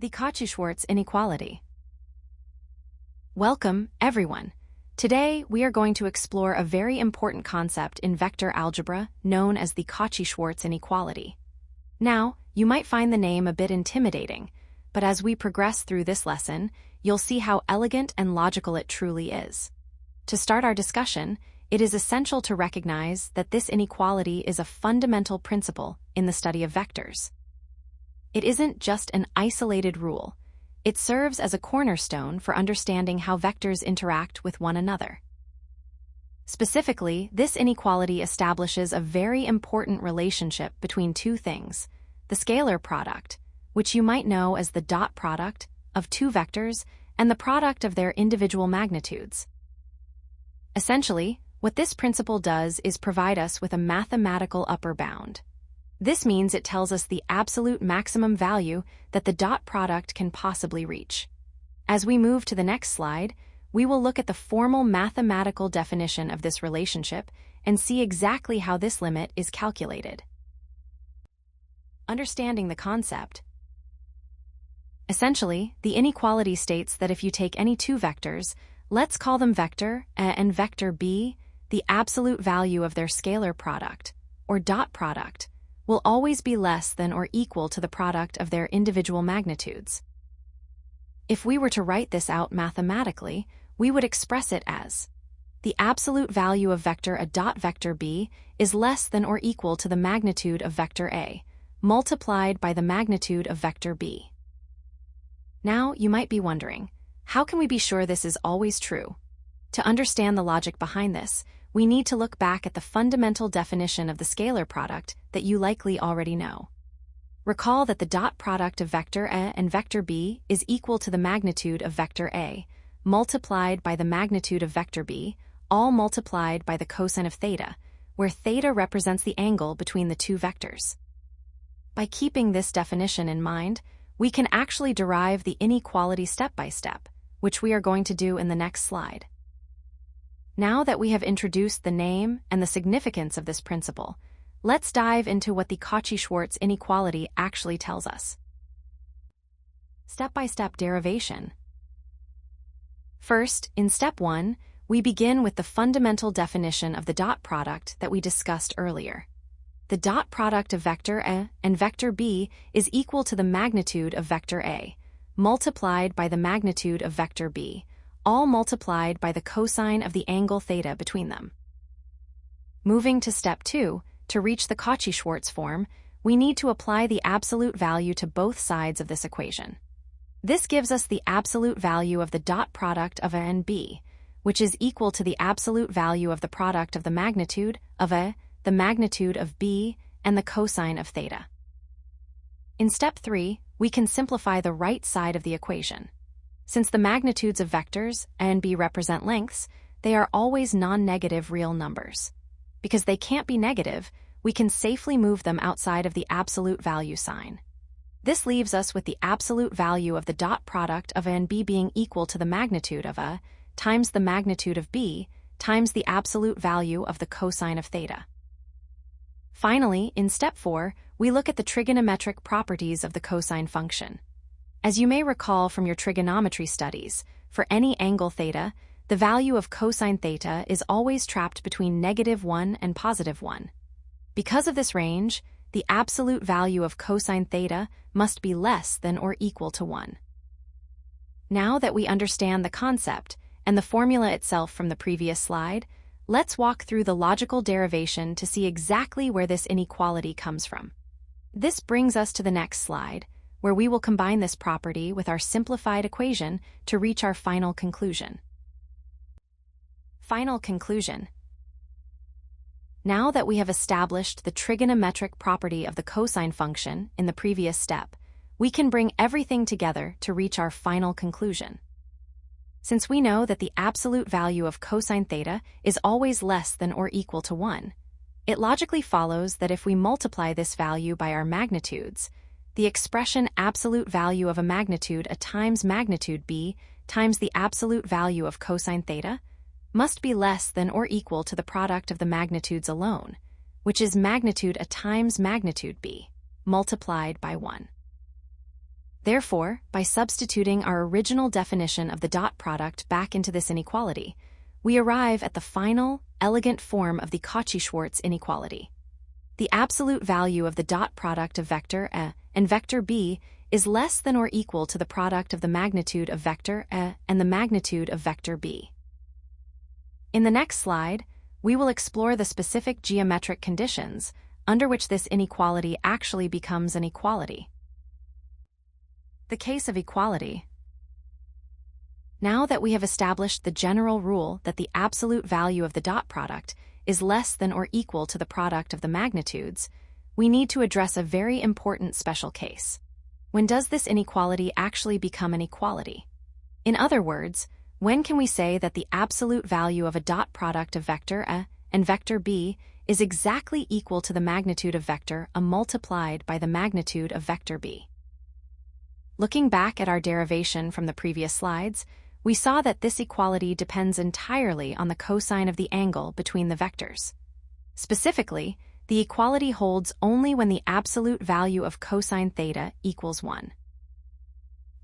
The Cauchy-Schwarz Inequality. Welcome, everyone. Today, we are going to explore a very important concept in vector algebra known as the Cauchy-Schwarz Inequality. Now, you might find the name a bit intimidating, but as we progress through this lesson, you'll see how elegant and logical it truly is. To start our discussion, it is essential to recognize that this inequality is a fundamental principle in the study of vectors. It isn't just an isolated rule. It serves as a cornerstone for understanding how vectors interact with one another. Specifically, this inequality establishes a very important relationship between two things: the scalar product, which you might know as the dot product of two vectors, and the product of their individual magnitudes. Essentially, what this principle does is provide us with a mathematical upper bound. This means it tells us the absolute maximum value that the dot product can possibly reach. As we move to the next slide, we will look at the formal mathematical definition of this relationship and see exactly how this limit is calculated. Understanding the concept. Essentially, the inequality states that if you take any two vectors, let's call them vector A and vector B, the absolute value of their scalar product, or dot product, will always be less than or equal to the product of their individual magnitudes. If we were to write this out mathematically, we would express it as the absolute value of vector A dot vector B is less than or equal to the magnitude of vector A, multiplied by the magnitude of vector B. Now, you might be wondering, how can we be sure this is always true? To understand the logic behind this, we need to look back at the fundamental definition of the scalar product that you likely already know. Recall that the dot product of vector A and vector B is equal to the magnitude of vector A, multiplied by the magnitude of vector B, all multiplied by the cosine of theta, where theta represents the angle between the two vectors. By keeping this definition in mind, we can actually derive the inequality step by step, which we are going to do in the next slide. Now that we have introduced the name and the significance of this principle, let's dive into what the Cauchy-Schwarz inequality actually tells us. Step-by-step derivation. First, in step 1, we begin with the fundamental definition of the dot product that we discussed earlier. The dot product of vector A and vector B is equal to the magnitude of vector A, multiplied by the magnitude of vector B, all multiplied by the cosine of the angle theta between them. Moving to step 2, to reach the Cauchy-Schwarz form, we need to apply the absolute value to both sides of this equation. This gives us the absolute value of the dot product of A and B, which is equal to the absolute value of the product of the magnitude of A, the magnitude of B, and the cosine of theta. In step 3, we can simplify the right side of the equation. Since the magnitudes of vectors A and B represent lengths, they are always non-negative real numbers. Because they can't be negative, we can safely move them outside of the absolute value sign. This leaves us with the absolute value of the dot product of A and B being equal to the magnitude of A times the magnitude of B times the absolute value of the cosine of theta. Finally, in step 4, we look at the trigonometric properties of the cosine function. As you may recall from your trigonometry studies, for any angle theta, the value of cosine theta is always trapped between -1 and +1. Because of this range, the absolute value of cosine theta must be less than or equal to 1. Now that we understand the concept and the formula itself from the previous slide, let's walk through the logical derivation to see exactly where this inequality comes from. This brings us to the next slide, where we will combine this property with our simplified equation to reach our final conclusion. Final conclusion. Now that we have established the trigonometric property of the cosine function in the previous step, we can bring everything together to reach our final conclusion. Since we know that the absolute value of cosine theta is always less than or equal to 1, it logically follows that if we multiply this value by our magnitudes, the expression absolute value of a magnitude A times magnitude B times the absolute value of cosine theta must be less than or equal to the product of the magnitudes alone, which is magnitude A times magnitude B, multiplied by 1. Therefore, by substituting our original definition of the dot product back into this inequality, we arrive at the final, elegant form of the Cauchy-Schwarz inequality. The absolute value of the dot product of vector E and vector B is less than or equal to the product of the magnitude of vector E and the magnitude of vector B. In the next slide, we will explore the specific geometric conditions under which this inequality actually becomes an equality. The case of equality. Now that we have established the general rule that the absolute value of the dot product is less than or equal to the product of the magnitudes, we need to address a very important special case. When does this inequality actually become an equality? In other words, when can we say that the absolute value of a dot product of vector E and vector B is exactly equal to the magnitude of vector A multiplied by the magnitude of vector B? Looking back at our derivation from the previous slides, we saw that this equality depends entirely on the cosine of the angle between the vectors. Specifically, the equality holds only when the absolute value of cosine theta equals 1.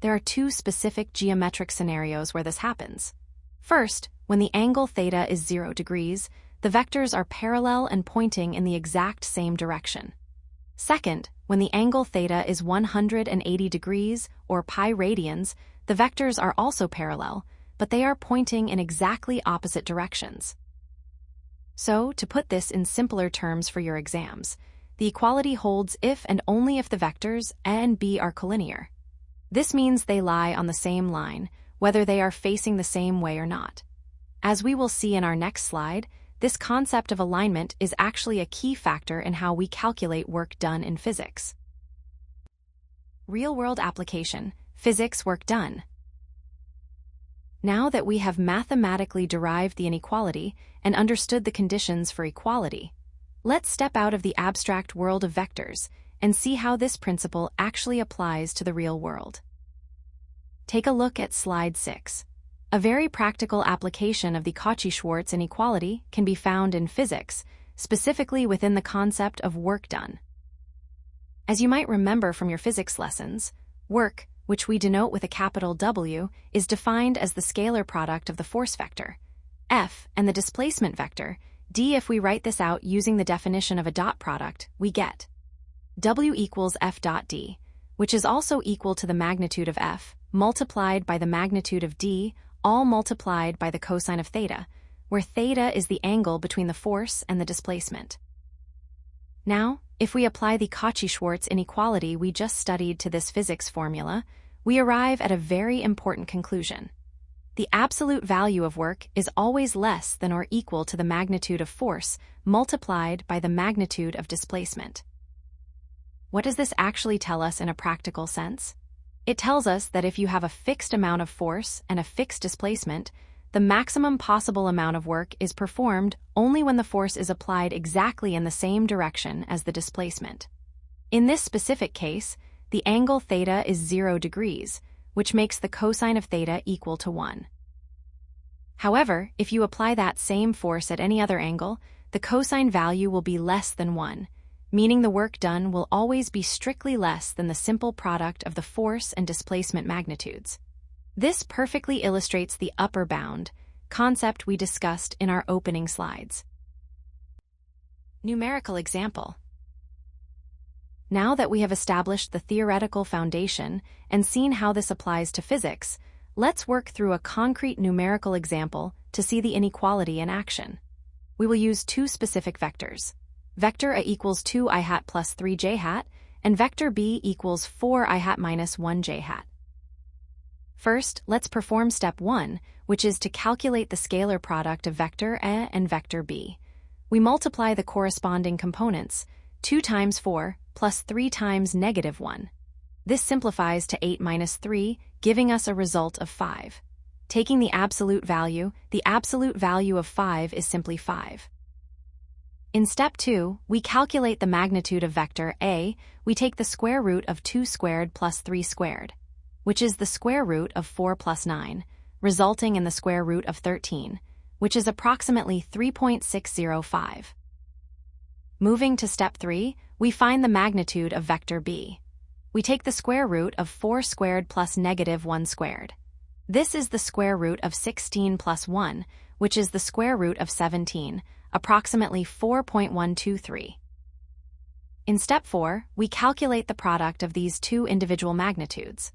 There are two specific geometric scenarios where this happens. First, when the angle theta is 0 degrees, the vectors are parallel and pointing in the exact same direction. Second, when the angle theta is 180 degrees or pi radians, the vectors are also parallel, but they are pointing in exactly opposite directions. So, to put this in simpler terms for your exams, the equality holds if and only if the vectors A and B are collinear. This means they lie on the same line, whether they are facing the same way or not. As we will see in our next slide, this concept of alignment is actually a key factor in how we calculate work done in physics. Real-world application, physics work done. Now that we have mathematically derived the inequality and understood the conditions for equality, let's step out of the abstract world of vectors and see how this principle actually applies to the real world. Take a look at slide 6. A very practical application of the Cauchy-Schwarz inequality can be found in physics, specifically within the concept of work done. As you might remember from your physics lessons, work, which we denote with a capital W, is defined as the scalar product of the force vector, F, and the displacement vector, D. If we write this out using the definition of a dot product, we get W equals F dot D, which is also equal to the magnitude of F, multiplied by the magnitude of D, all multiplied by the cosine of theta, where theta is the angle between the force and the displacement. Now, if we apply the Cauchy-Schwarz inequality we just studied to this physics formula, we arrive at a very important conclusion. The absolute value of work is always less than or equal to the magnitude of force multiplied by the magnitude of displacement. What does this actually tell us in a practical sense? It tells us that if you have a fixed amount of force and a fixed displacement, the maximum possible amount of work is performed only when the force is applied exactly in the same direction as the displacement. In this specific case, the angle theta is 0 degrees, which makes the cosine of theta equal to 1. However, if you apply that same force at any other angle, the cosine value will be less than 1, meaning the work done will always be strictly less than the simple product of the force and displacement magnitudes. This perfectly illustrates the upper bound concept we discussed in our opening slides. Numerical example. Now that we have established the theoretical foundation and seen how this applies to physics, let's work through a concrete numerical example to see the inequality in action. We will use two specific vectors. Vector A equals 2i hat plus 3j hat, and vector B equals 4i hat minus 1j hat. First, let's perform step 1, which is to calculate the scalar product of vector A and vector B. We multiply the corresponding components, 2 times 4 plus 3 times negative 1. This simplifies to 8 minus 3, giving us a result of 5. Taking the absolute value of 5 is simply 5. In step 2, we calculate the magnitude of vector A. We take the square root of 2 squared plus 3 squared, which is the square root of 4 plus 9, resulting in the square root of 13, which is approximately 3.605. Moving to step 3, we find the magnitude of vector B. we take the square root of 4 squared plus negative 1 squared. This is the square root of 16 plus 1, which is the square root of 17, approximately 4.123. In step 4, we calculate the product of these two individual magnitudes.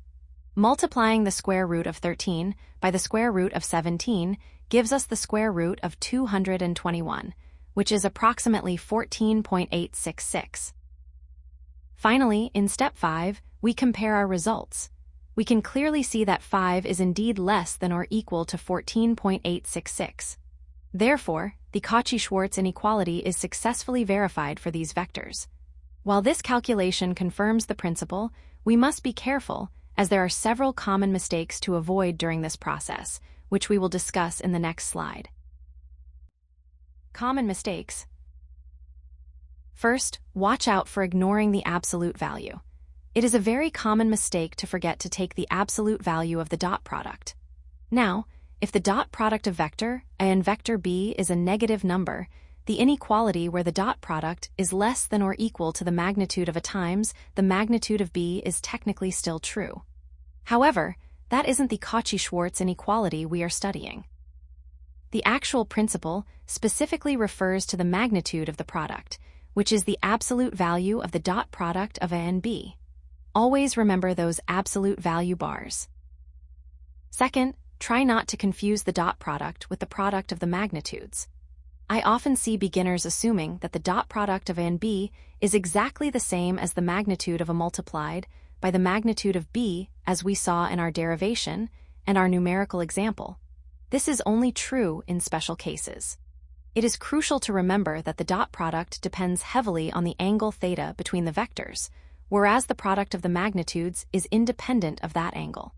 Multiplying the square root of 13 by the square root of 17 gives us the square root of 221, which is approximately 14.866. Finally, in step 5, we compare our results. We can clearly see that 5 is indeed less than or equal to 14.866. Therefore, the Cauchy-Schwarz inequality is successfully verified for these vectors. While this calculation confirms the principle, we must be careful, as there are several common mistakes to avoid during this process, which we will discuss in the next slide. Common mistakes. First, watch out for ignoring the absolute value. It is a very common mistake to forget to take the absolute value of the dot product. Now, if the dot product of vector A and vector B is a negative number, the inequality where the dot product is less than or equal to the magnitude of A times the magnitude of B is technically still true. However, that isn't the Cauchy-Schwarz inequality we are studying. The actual principle specifically refers to the magnitude of the product, which is the absolute value of the dot product of A and B. Always remember those absolute value bars. Second, try not to confuse the dot product with the product of the magnitudes. I often see beginners assuming that the dot product of A and B is exactly the same as the magnitude of A multiplied by the magnitude of B, as we saw in our derivation and our numerical example. This is only true in special cases. It is crucial to remember that the dot product depends heavily on the angle theta between the vectors, whereas the product of the magnitudes is independent of that angle.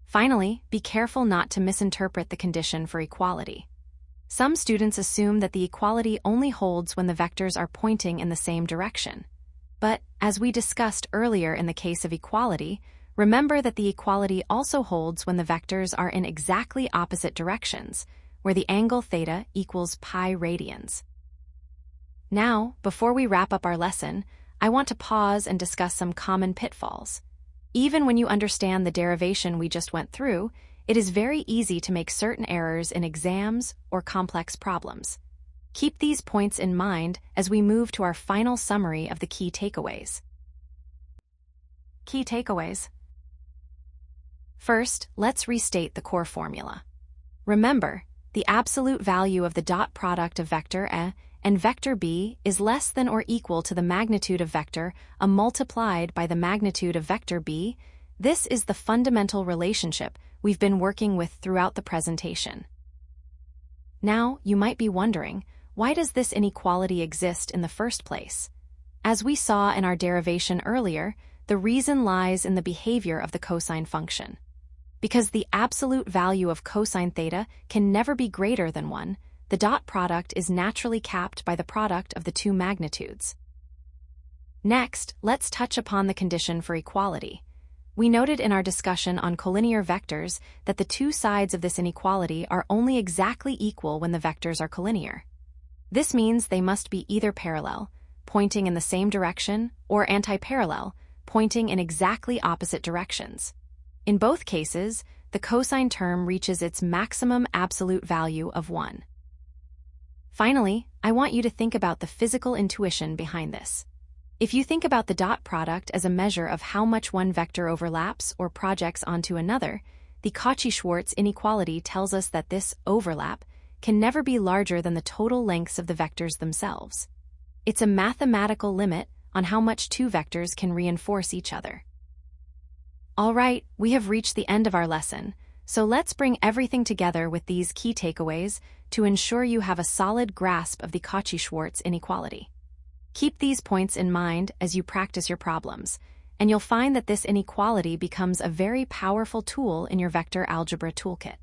Finally, be careful not to misinterpret the condition for equality. Some students assume that the equality only holds when the vectors are pointing in the same direction. But, as we discussed earlier in the case of equality, remember that the equality also holds when the vectors are in exactly opposite directions, where the angle theta equals pi radians. Now, before we wrap up our lesson, I want to pause and discuss some common pitfalls. Even when you understand the derivation we just went through, it is very easy to make certain errors in exams or complex problems. Keep these points in mind as we move to our final summary of the key takeaways. Key takeaways. First, let's restate the core formula. Remember, the absolute value of the dot product of vector A and vector B is less than or equal to the magnitude of vector A multiplied by the magnitude of vector B. This is the fundamental relationship we've been working with throughout the presentation. Now, you might be wondering, why does this inequality exist in the first place? As we saw in our derivation earlier, the reason lies in the behavior of the cosine function. Because the absolute value of cosine theta can never be greater than 1, the dot product is naturally capped by the product of the two magnitudes. Next, let's touch upon the condition for equality. We noted in our discussion on collinear vectors that the two sides of this inequality are only exactly equal when the vectors are collinear. This means they must be either parallel, pointing in the same direction, or antiparallel, pointing in exactly opposite directions. In both cases, the cosine term reaches its maximum absolute value of 1. Finally, I want you to think about the physical intuition behind this. If you think about the dot product as a measure of how much one vector overlaps or projects onto another, the Cauchy-Schwarz inequality tells us that this overlap can never be larger than the total lengths of the vectors themselves. It's a mathematical limit on how much two vectors can reinforce each other. All right, we have reached the end of our lesson, so let's bring everything together with these key takeaways to ensure you have a solid grasp of the Cauchy-Schwarz inequality. Keep these points in mind as you practice your problems, and you'll find that this inequality becomes a very powerful tool in your vector algebra toolkit.